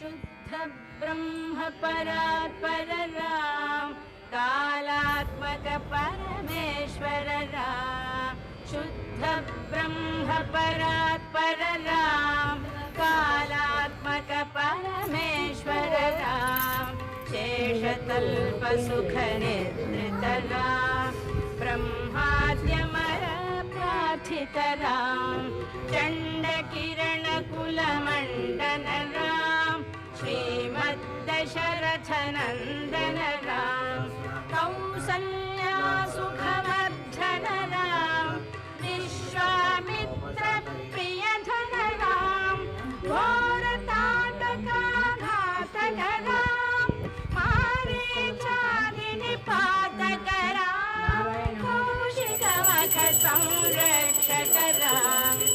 शुद्ध ब्रह्म परात्पर राम कालात्मक परमेश्वर राम शुद्ध ब्रह्म परात्पर राम कालात्मक परमेश्वर राम शेषतल्प सुख निद्रित राम ब्रह्माद्यमर प्रार्थित राम चंड किरण कुल मंडन राम श्रीमद्दशरथ नंदन राम कौसल्या सुखवर्धन राम विश्वामित्र प्रियधन राम घोर ताटका घातक राम मारीचादि निपातक राम कौशिक मख संरक्षक राम